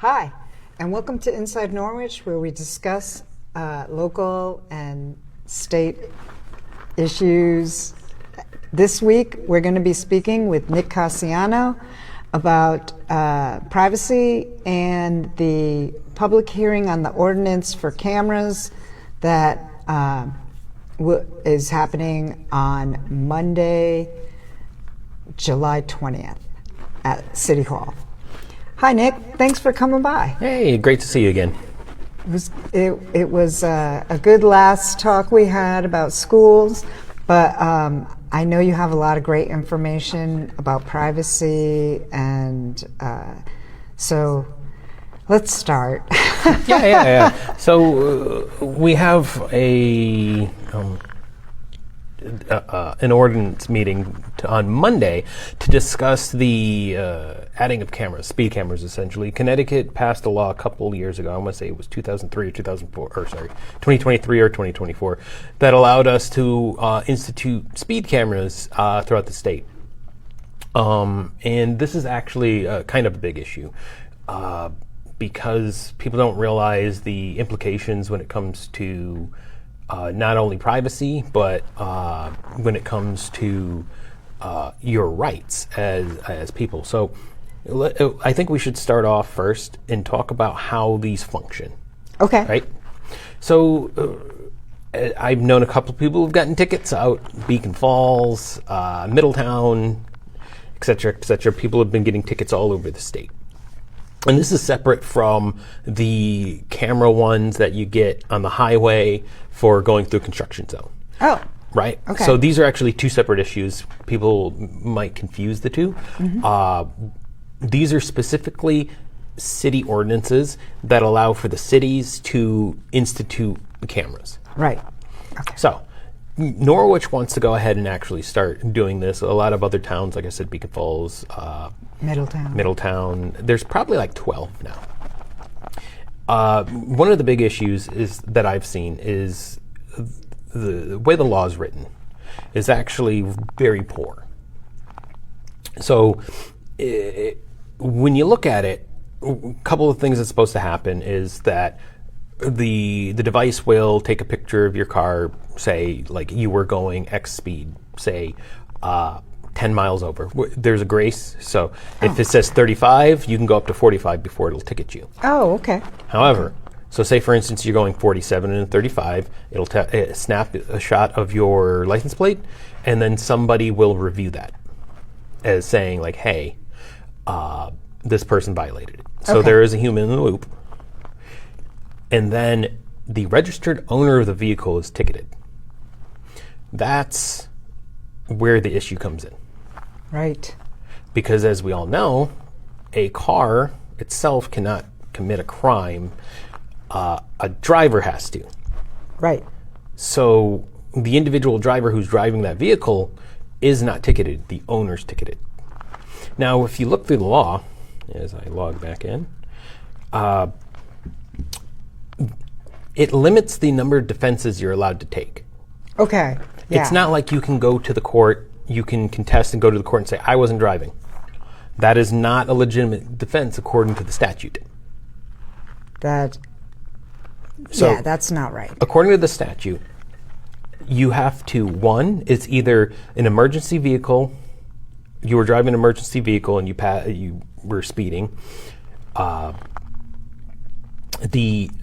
Hi, and welcome to Inside Norwich, where we discuss local and state issues. This week, we're going to be speaking with Nick Cassiano about privacy and the public hearing on the ordinance for cameras that is happening on Monday, July 20th at City Hall. Hi, Nick. Thanks for coming by. Hey, great to see you again. It was a good last talk we had about schools, but I know you have a lot of great information about privacy, and so let's start. Yeah. So we have an ordinance meeting on Monday to discuss the adding of cameras, speed cameras essentially. Connecticut passed a law a couple years ago, I want to say it was 2003 or 2004, or sorry, 2023 or 2024, that allowed us to institute speed cameras throughout the state. And this is actually kind of a big issue because people don't realize the implications when it comes to not only privacy, but when it comes to your rights as people. So I think we should start off first and talk about how these function. Okay. Right? So I've known a couple of people who've gotten tickets out, Beacon Falls, Middletown, et cetera. People have been getting tickets all over the state. And this is separate from the camera ones that you get on the highway for going through a construction zone. Oh. Right? Okay. So these are actually two separate issues. People might confuse the two. Mm-hmm. These are specifically city ordinances that allow for the cities to institute cameras. Right. Okay. So Norwich wants to go ahead and actually start doing this. A lot of other towns, like I said, Beacon Falls, Middletown. There's probably like 12 now. One of the big issues is that I've seen is the way the law is written is actually very poor. So when you look at it, a couple of things that's supposed to happen is that the device will take a picture of your car, say like you were going X speed, say 10 miles over. There's a grace, so if it says 35, you can go up to 45 before it'll ticket you. Oh, okay. However, so say for instance you're going 47 and 35, it'll snap a shot of your license plate, and then somebody will review that as saying like, hey, this person violated it. So there is a human in the loop. And then the registered owner of the vehicle is ticketed. That's where the issue comes in. Right. Because as we all know, a car itself cannot commit a crime. A driver has to. Right. So the individual driver who's driving that vehicle is not ticketed. The owner's ticketed. Now, if you look through the law, as I log back in, it limits the number of defenses you're allowed to take. Okay. Yeah. It's not like you can go to the court, you can contest and go to the court and say, I wasn't driving. That is not a legitimate defense according to the statute. That's not right. According to the statute, you have to, one, it's either an emergency vehicle, you were driving an emergency vehicle and you were speeding, a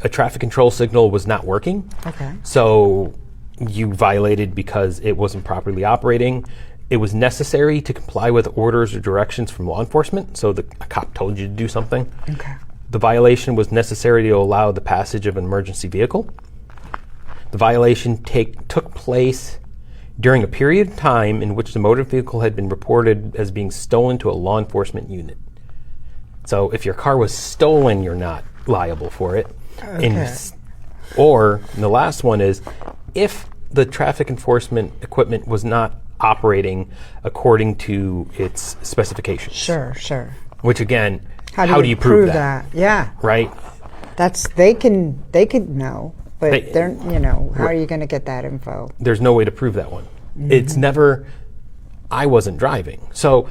traffic control signal was not working. Okay. So you violated because it wasn't properly operating. It was necessary to comply with orders or directions from law enforcement. So a cop told you to do something. Okay. The violation was necessary to allow the passage of an emergency vehicle. The violation took place during a period of time in which the motor vehicle had been reported as being stolen to a law enforcement unit. So if your car was stolen, you're not liable for it. Okay. Or the last one is if the traffic enforcement equipment was not operating according to its specifications. Sure. Which again, how do you prove that? Yeah. Right? They could know, but they're how are you going to get that info? There's no way to prove that one. Mm-hmm. It's never, I wasn't driving. So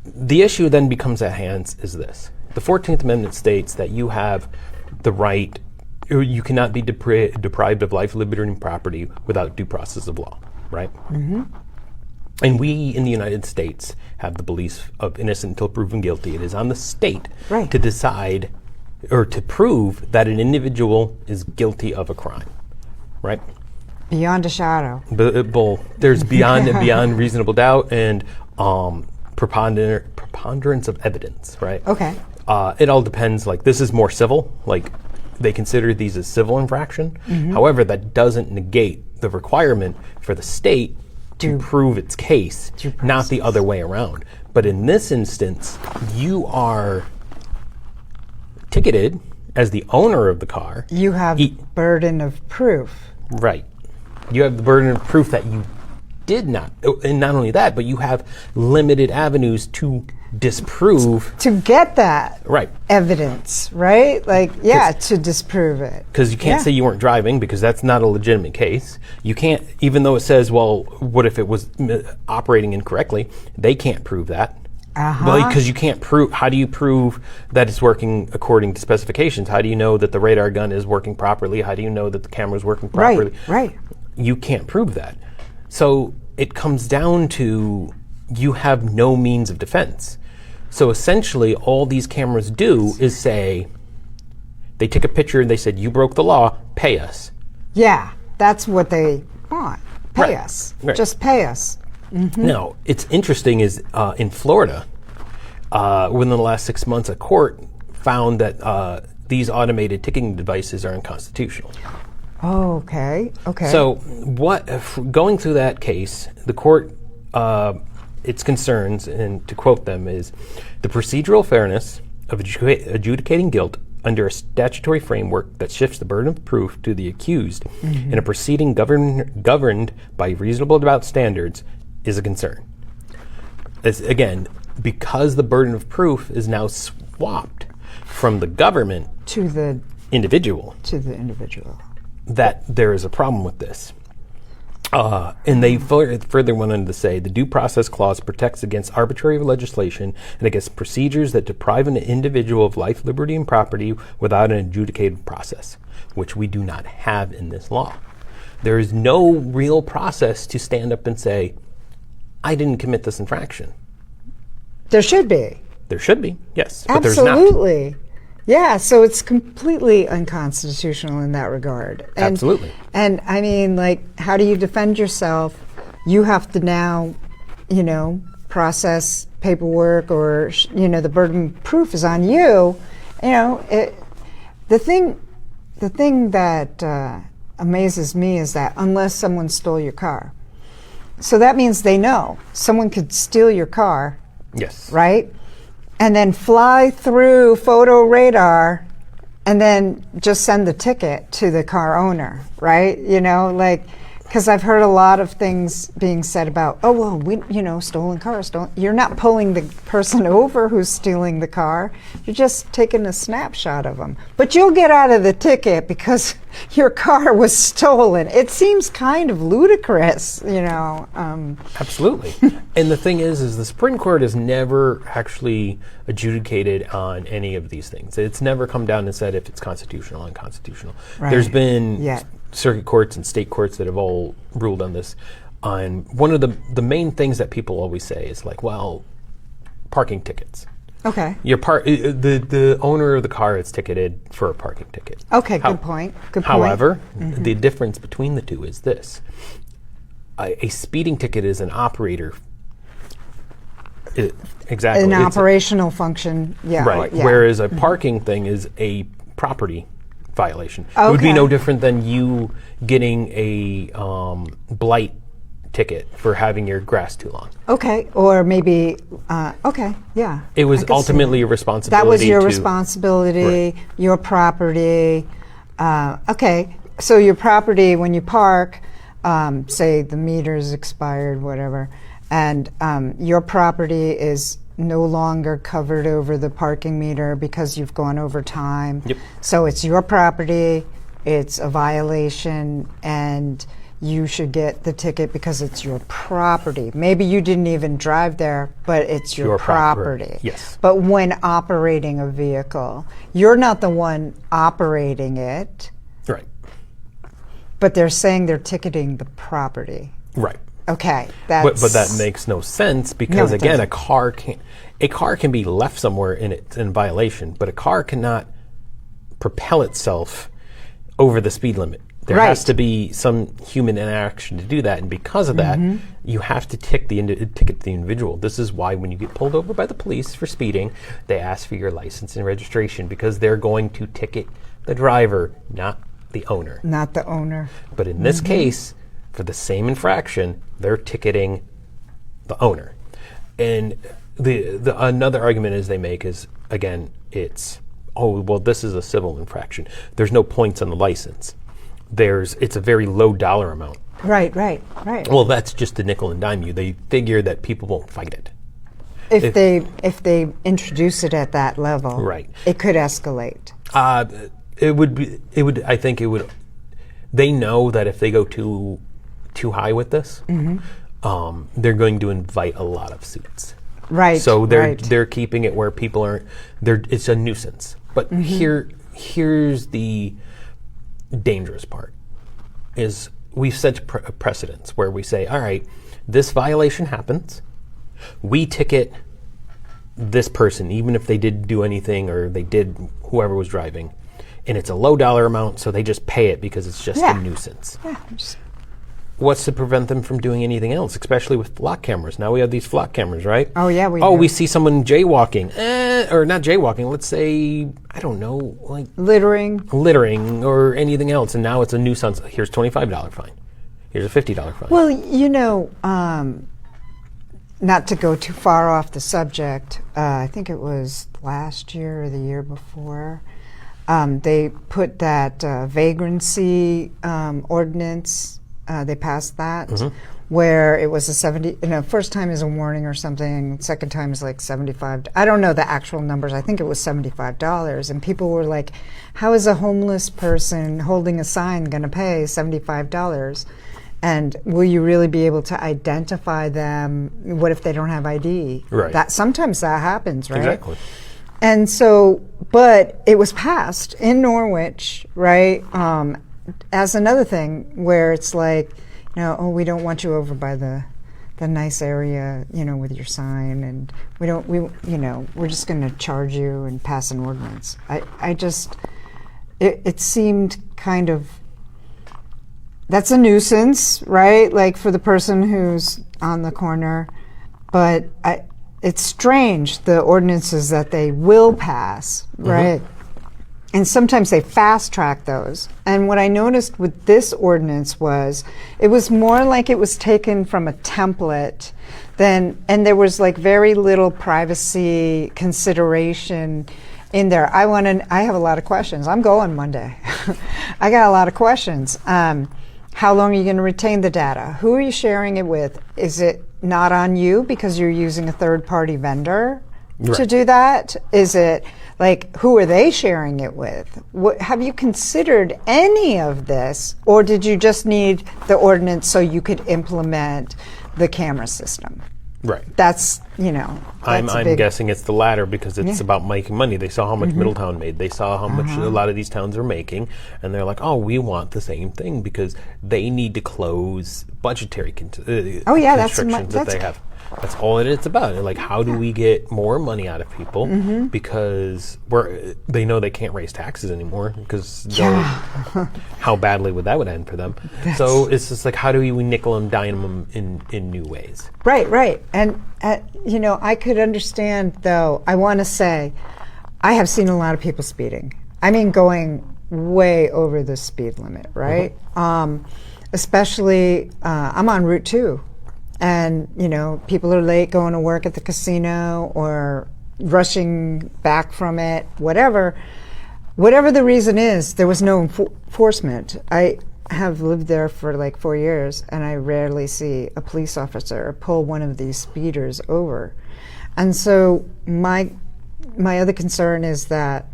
the issue then becomes at hand is this. The 14th Amendment states that you have the right, or you cannot be deprived of life, liberty, and property without due process of law, right? Mm-hmm. And we in the United States have the belief of innocent until proven guilty. It is on the state Right. to decide or to prove that an individual is guilty of a crime, right? Beyond a shadow. There's beyond reasonable doubt and preponderance of evidence, right? Okay. It all depends. Like, this is more civil. Like, they consider these as civil infraction. However, that doesn't negate the requirement for the state to prove its case, not the other way around. But in this instance, you are ticketed as the owner of the car. You have burden of proof. Right. You have the burden of proof that you did not. And not only that, but you have limited avenues to disprove. To get that Right. evidence, right? Like, yeah, to disprove it. Because you can't say you weren't driving, because that's not a legitimate case. You can't, even though it says, well, what if it was operating incorrectly? They can't prove that. Because you can't prove, how do you prove that it's working according to specifications? How do you know that the radar gun is working properly? How do you know that the camera's working properly? Right. You can't prove that. So it comes down to you have no means of defense. So essentially, all these cameras do is say, they took a picture and they said, you broke the law, pay us. Yeah, that's what they want. Pay Right. us. Right. Just pay us. Now, it's interesting is in Florida, within the last 6 months, a court found that these automated ticketing devices are unconstitutional. Oh, okay. So, going through that case, the court, its concerns, and to quote them, is the procedural fairness of adjudicating guilt under a statutory framework that shifts the burden of proof to the accused in a proceeding governed by reasonable doubt standards is a concern. Again, because the burden of proof is now swapped from the government to the individual, individual. that there is a problem with this. And they further went on to say the Due Process Clause protects against arbitrary legislation and against procedures that deprive an individual of life, liberty, and property without an adjudicated process, which we do not have in this law. There is no real process to stand up and say, I didn't commit this infraction. There should be. There should be, yes, but there's not. Absolutely. Yeah, so it's completely unconstitutional in that regard. And, Absolutely. And I mean, like, how do you defend yourself? You have to now, process paperwork, or, the burden of proof is on you. The thing that amazes me is that unless someone stole your car. So that means they know someone could steal your car, Yes. right? And then fly through photo radar and then just send the ticket to the car owner, right? Because I've heard a lot of things being said about, oh, well, stolen cars. You're not pulling the person over who's stealing the car. You're just taking a snapshot of them. But you'll get out of the ticket because your car was stolen. It seems kind of ludicrous, Absolutely. And the thing is the Supreme Court has never actually adjudicated on any of these things. It's never come down and said if it's constitutional or unconstitutional. Right. There's been Yeah. circuit courts and state courts that have all ruled on this. On one of the main things that people always say is like, well, parking tickets. Okay. The owner of the car is ticketed for a parking ticket. Okay, good point. However, the difference between the two is this. A speeding ticket is an operator. Exactly. An It's operational function, yeah. right. Yeah. Whereas a parking thing is a property violation. It would be Okay. no different than you getting a blight ticket for having your grass too long. Okay, or maybe, okay, yeah. It was I could see ultimately that. a responsibility. That was your to- responsibility, Right. your property. Okay, so your property, when you park, say the meter's expired, whatever, and your property is no longer covered over the parking meter because you've gone over time. Yep. So it's your property, it's a violation, and you should get the ticket because it's your property. Maybe you didn't even drive there, but it's your property. Yes. But when operating a vehicle, you're not the one operating it, Right. but they're saying they're ticketing the property. Right. Okay, that's... But that makes no sense because, it again, doesn't. a car can be left somewhere in violation, but a car cannot propel itself over the speed limit. There Right. has to be some human interaction to do that, and because of that, you have to ticket the individual. This is why when you get pulled over by the police for speeding, they ask for your license and registration because they're going to ticket the driver, not the owner. Not the owner. But in this case, for the same infraction, they're ticketing the owner. And the another argument is they make is, again, it's, oh, well, this is a civil infraction. There's no points on the license. It's a very low dollar amount. Right. Well, that's just a nickel and dime you. They figure that people won't fight it. If they introduce it at that level, Right. it could escalate. I think it would, they know that if they go too high with this, they're going to invite a lot of suits. Right. So right. they're keeping it where people aren't. It's a nuisance. But here's the dangerous part: is we've set precedents where we say, all right, this violation happens, we ticket this person, even if they didn't do anything or they did whoever was driving, and it's a low dollar amount, so they just pay it because it's just a nuisance. Yeah. What's to prevent them from doing anything else, especially with flock cameras? Now we have these flock cameras, right? Oh, yeah, we Oh, do. we see someone jaywalking. Or not jaywalking, let's say, I don't know, like Littering. littering or anything else, and now it's a nuisance. Here's $25 fine. Here's a $50 fine. Well, not to go too far off the subject, I think it was last year or the year before, they put that vagrancy ordinance. They passed that, where it was a 70. First time is a warning or something. Second time is like 75. I don't know the actual numbers. I think it was $75, and people were like, "How is a homeless person holding a sign going to pay $75? And will you really be able to identify them? What if they don't have ID?" Right. That sometimes that happens, right? Exactly. And so, but it was passed in Norwich, right? As another thing where it's like, oh, we don't want you over by the nice area, with your sign, and we're just going to charge you and pass an ordinance. It seemed kind of, that's a nuisance, right? Like for the person who's on the corner, but it's strange, the ordinances that they will pass, right? And sometimes they fast track those. And what I noticed with this ordinance was, it was more like it was taken from a template and there was like very little privacy consideration in there. I have a lot of questions. I'm going Monday. I got a lot of questions. How long are you going to retain the data? Who are you sharing it with? Is it not on you because you're using a third-party vendor to do that? Is it like, who are they sharing it with? Have you considered any of this, or did you just need the ordinance so you could implement the camera system? Right. That's, I'm guessing it's the latter because it's about making money. They saw how much Middletown made. They saw how much a lot of these towns are making, and they're like, oh, we want the same thing because they need to close budgetary constrictions that they have. That's all it's about. Like, how do we get more money out of people because they know they can't raise taxes anymore because how badly would that end for them? So it's just like, how do we nickel and dime them in new ways? Right. And, I could understand, though, I want to say, I have seen a lot of people speeding. I mean, going way over the speed limit, right? Especially, I'm on Route 2. And, people are late going to work at the casino or rushing back from it, whatever the reason is, there was no enforcement. I have lived there for like 4 years, and I rarely see a police officer pull one of these speeders over. And so my other concern is that,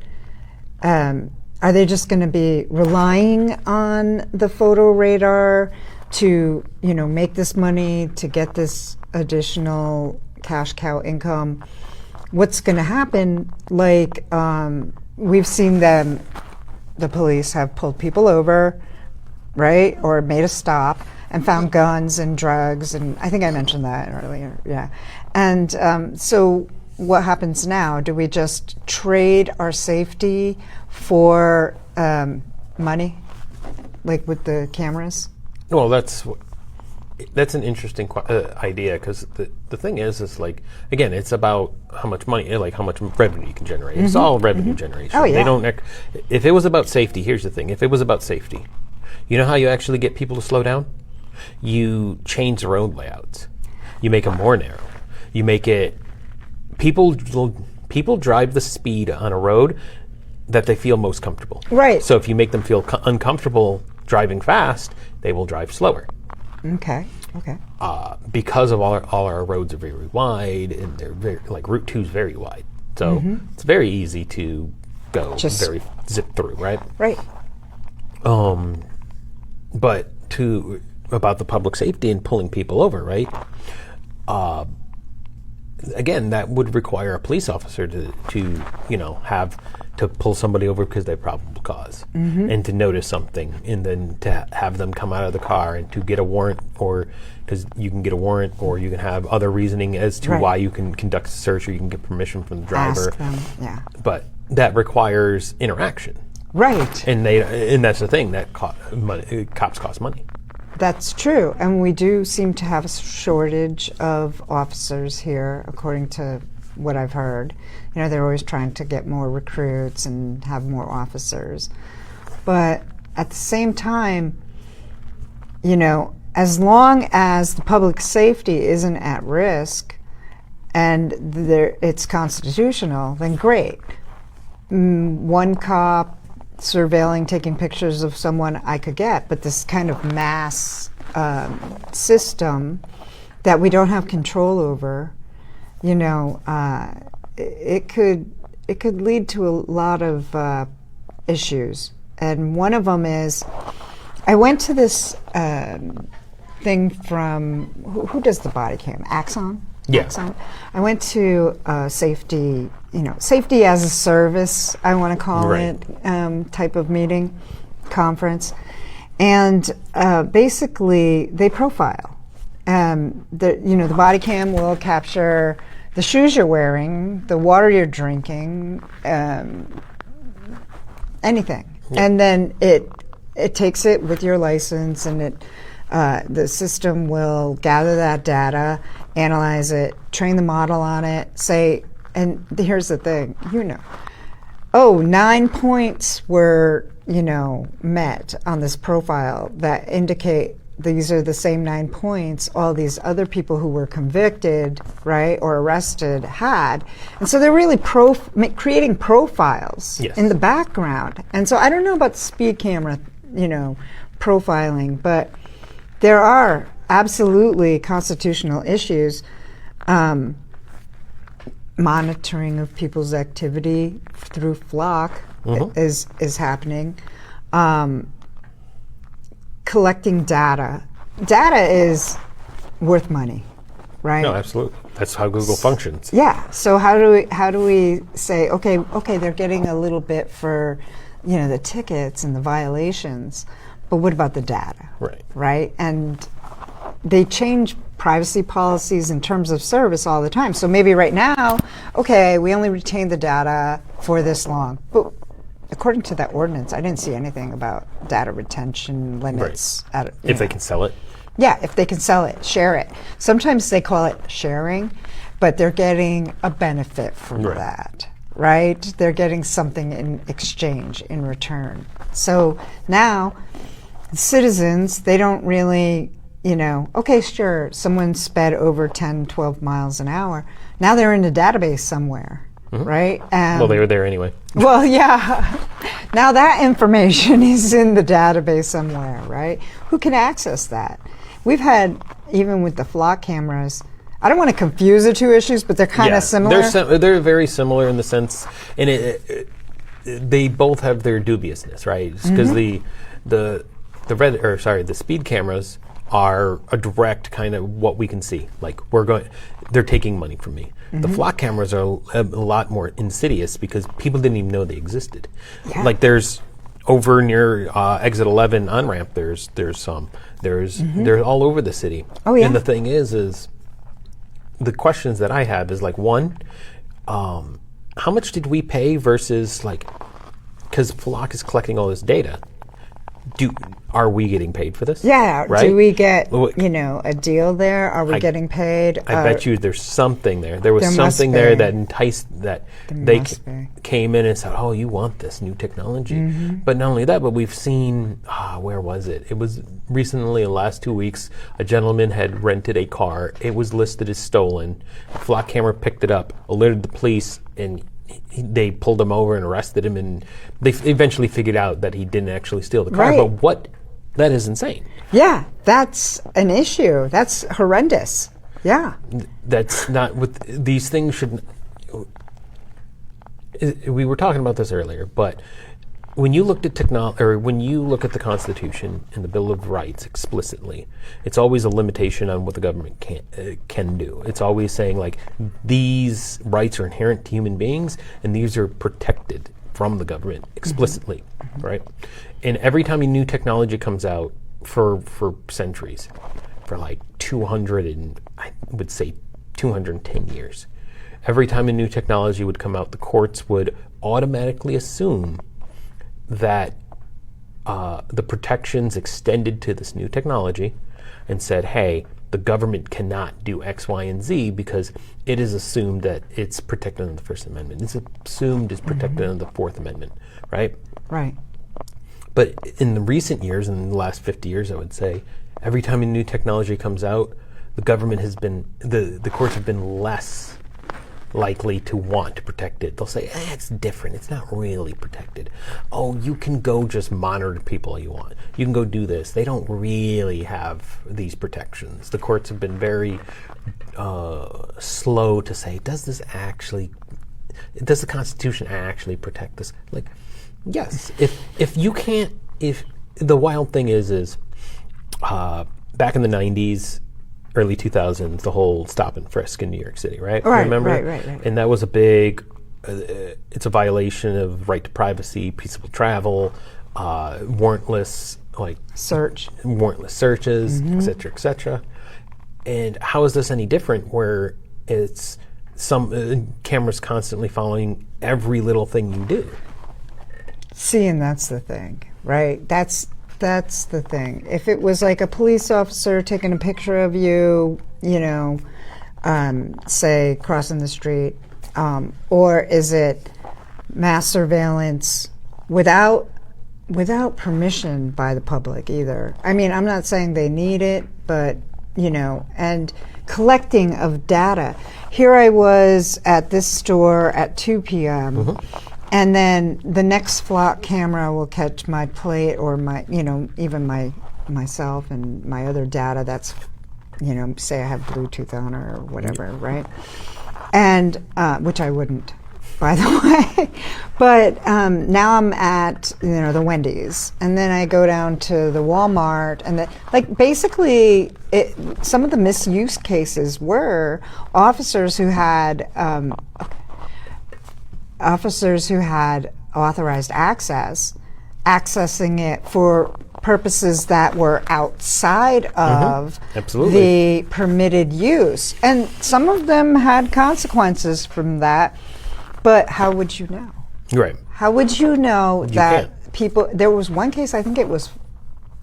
are they just going to be relying on the photo radar to, make this money, to get this additional cash cow income, what's going to happen, like we've seen them, the police have pulled people over, right, or made a stop and found guns and drugs, and I think I mentioned that earlier, yeah. And so what happens now? Do we just trade our safety for money, like with the cameras? Well, that's an interesting idea, because the thing is like, again, it's about how much money, like how much revenue you can generate. It's all revenue generation. Oh, yeah. They don't. If it was about safety, here's the thing: if it was about safety, you know how you actually get people to slow down? You change the road layouts. You make them more narrow. You make it people drive the speed on a road that they feel most comfortable. Right. So if you make them feel uncomfortable driving fast, they will drive slower. Okay. Because of all our roads are very wide, and they're very, like Route 2 is very wide, so it's very easy to go very zip through, right? Right. But about the public safety and pulling people over, right? Again, that would require a police officer to have to pull somebody over because they have probable cause, and to notice something, and then to have them come out of the car and to get a warrant, or because you can get a warrant, or you can have other reasoning as to why you can conduct a search, or you can get permission from the driver. Ask them, yeah. But that requires interaction, right? And that's the thing, that cops cost money. That's true, and we do seem to have a shortage of officers here, according to what I've heard. They're always trying to get more recruits and have more officers. But at the same time, as long as the public safety isn't at risk and it's constitutional, then great. One cop surveilling, taking pictures of someone I could get, but this kind of mass system that we don't have control over, it could lead to a lot of issues. And one of them is, I went to this thing from, who does the body cam? Axon? Yeah. Axon. I went to safety, safety as a service, I want to call it, type of meeting, conference. And basically, they profile. The body cam will capture the shoes you're wearing, the water you're drinking, anything. Yeah. And then it takes it with your license, and the system will gather that data, analyze it, train the model on it, and here's the thing, 9 points were, met on this profile that indicate these are the same 9 points all these other people who were convicted, right, or arrested had. And so they're really creating profiles in the background. And so I don't know about the speed camera, profiling, but there are absolutely constitutional issues. Monitoring of people's activity through Flock is happening. Collecting data. Data is worth money, right? No, absolutely. That's how Google functions. Yeah. So how do we say, okay, they're getting a little bit for, the tickets and the violations, but what about the data? Right. Right? And they change privacy policies in terms of service all the time. So maybe right now, we only retain the data for this long. But according to that ordinance, I didn't see anything about data retention limits. Right. If they can sell it? Yeah, if they can sell it, share it. Sometimes they call it sharing, but they're getting a benefit from that, right? They're getting something in exchange, in return. So now, citizens, they don't really, sure, someone sped over 10, 12 miles an hour. Now they're in a database somewhere, right? Well, they were there anyway. Well, yeah. Now that information is in the database somewhere, right? Who can access that? We've had, even with the Flock cameras, I don't want to confuse the two issues, but they're kind of similar. They're very similar in the sense, and they both have their dubiousness, right? Because the speed cameras are a direct kind of what we can see. Like they're taking money from me. The flock cameras are a lot more insidious because people didn't even know they existed. Yeah. Like there's over near exit 11 on ramp. There's some. They're all over the city. Oh, yeah. And the thing is the questions that I have is like one, how much did we pay versus like, because Flock is collecting all this data. Are we getting paid for this? Yeah. Right? Do we get, a deal there? Are we getting paid? I bet you there's something there. There was There something must there be. that enticed that There they must be. came in and said, "Oh, you want this new technology?" But not only that, but we've seen where was it? It was recently, in the last 2 weeks, a gentleman had rented a car. It was listed as stolen. A flock camera picked it up, alerted the police, and they pulled him over and arrested him. And they eventually figured out that he didn't actually steal the car. Right. But that is insane. Yeah, that's an issue. That's horrendous. Yeah. That's not with these things should. We were talking about this earlier, but when you looked at technology, or when you look at the Constitution and the Bill of Rights explicitly, it's always a limitation on what the government can do. It's always saying like these rights are inherent to human beings, and these are protected from the government explicitly, right? And every time a new technology comes out for centuries, for like 200 and I would say 210 years, every time a new technology would come out, the courts would automatically assume that the protections extended to this new technology and said, hey, the government cannot do X, Y, and Z because it is assumed that it's protected under the First Amendment. It's assumed it's protected under the Fourth Amendment, right? Right. But in the recent years, in the last 50 years, I would say, every time a new technology comes out, the government has been, the courts have been less likely to want to protect it. They'll say, it's different. It's not really protected. Oh, you can go just monitor people you want. You can go do this. They don't really have these protections. The courts have been very slow to say, does the Constitution actually protect this? Like, yes. If you can't, if the wild thing is back in the 90s, early 2000s, the whole stop and frisk in New York City, right? Right, Remember? right. And that was a big, it's a violation of right to privacy, peaceable travel, warrantless, warrantless searches, et cetera, et cetera. And how is this any different where it's some cameras constantly following every little thing you do? See, and that's the thing, right? That's the thing. If it was like a police officer taking a picture of you, say crossing the street, or is it mass surveillance without permission by the public either? I mean, I'm not saying they need it, but and collecting of data. Here I was at this store at 2 p.m. And then the next flock camera will catch my plate or my, even myself and my other data that's, say I have Bluetooth on or whatever, right? And, which I wouldn't, by the way. But now I'm at, the Wendy's. And then I go down to the Walmart. And basically, some of the misuse cases were officers who had authorized accessing it for purposes that were outside of the permitted use. And some of them had consequences from that, but how would you know? Right. How would you know that can't. people, there was one case, I think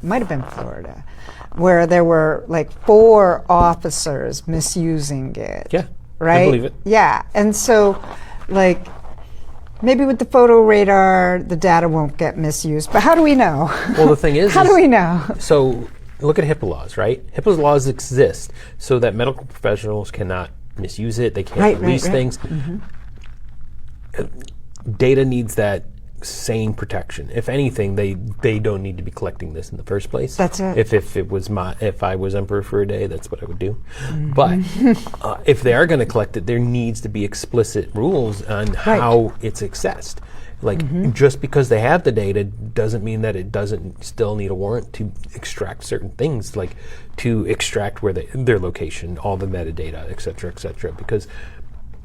might have been Florida, where there were like 4 officers misusing it. Yeah, right? I believe it. Yeah, and so maybe with the photo radar, the data won't get misused. But how do we know? Well, the thing is, how do we know? So look at HIPAA laws, right? HIPAA laws exist so that medical professionals cannot misuse it. They can't release things. Data needs that same protection. If anything, they don't need to be collecting this in the first place. That's it. If I was emperor for a day, that's what I would do. But if they are going to collect it, there needs to be explicit rules on how it's accessed. Like, just because they have the data doesn't mean that it doesn't still need a warrant to extract certain things, like to extract where their location, all the metadata, et cetera, because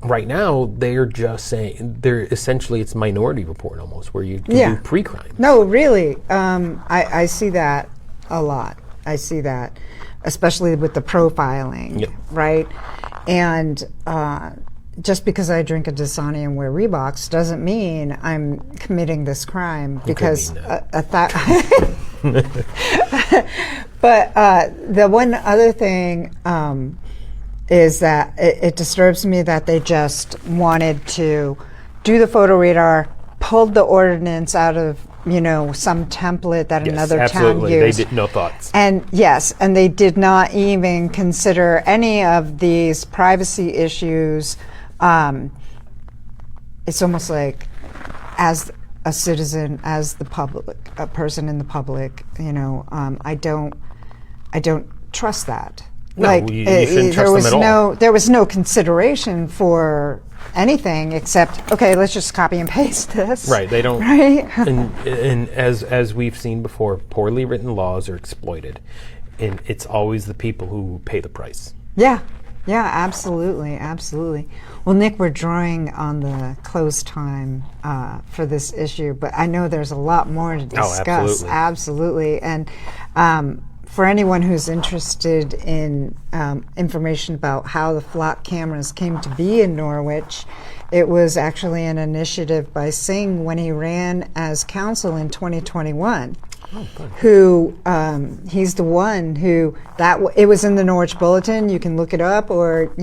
right now they're just saying, it's Minority Report almost, where you can do pre-crime. No, really. I see that a lot. I see that, especially with the profiling, right? And just because I drink a Dasani and wear Reeboks doesn't mean I'm committing this crime, because but the one other thing is that it disturbs me that they just wanted to do the photo radar, pulled the ordinance out of some template that another town used. They did no thoughts. And and they did not even consider any of these privacy issues. It's almost like, as a citizen, as the public, a person in the public, I don't trust that. No, you shouldn't trust them at all. There was no consideration for anything except, okay, let's just copy and paste this. Right, they don't. Right. and as we've seen before, poorly written laws are exploited, and it's always the people who pay the price. Yeah, absolutely. Well, Nick, we're drawing on the close time for this issue, but I know there's a lot more to discuss. Absolutely. And for anyone who's interested in information about how the flock cameras came to be in Norwich, it was actually an initiative by Singh when he ran as council in 2021. Who he's the one who it was in the Norwich Bulletin. You can look it up, or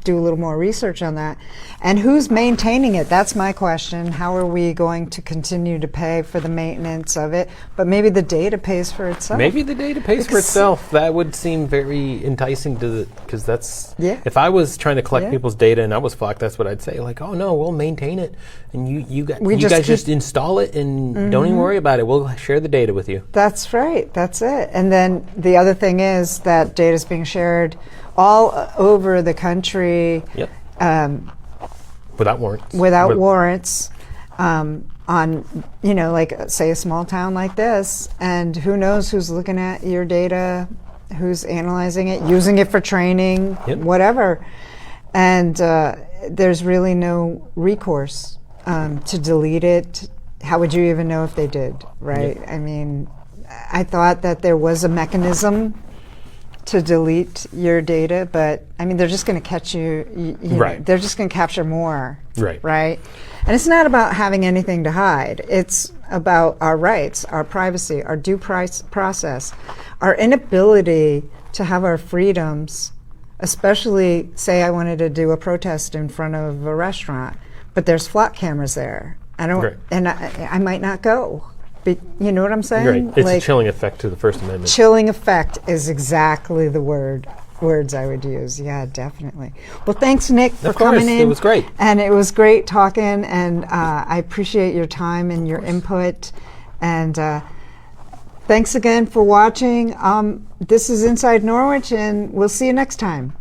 do a little more research on that. And who's maintaining it? That's my question. How are we going to continue to pay for the maintenance of it? But maybe the data pays for itself. Maybe the data pays for itself. That would seem very enticing because that's, if I was trying to collect people's data and I was Flock, that's what I'd say. Like, oh no, we'll maintain it, and you guys just install it and don't even worry about it. We'll share the data with you. That's right. That's it. And then the other thing is that data is being shared all over the country. Yep. Without warrants. Warrants. On, like, say, a small town like this, and who knows who's looking at your data, who's analyzing it, using it for training, whatever. And there's really no recourse to delete it. How would you even know if they did, right? I mean, I thought that there was a mechanism to delete your data, but I mean, they're just going to catch you, right. They're just going to capture more, right? And it's not about having anything to hide. It's about our rights, our privacy, our due process, our inability to have our freedoms, especially, say I wanted to do a protest in front of a restaurant, but there's flock cameras there. And I might not go. You know what I'm saying? Right. It's a chilling effect to the First Amendment. Chilling effect is exactly the words I would use. Yeah, definitely. Well, thanks, Nick, for coming in. It was great. And it was great talking, and I appreciate your time and your input. And thanks again for watching. This is Inside Norwich, and we'll see you next time.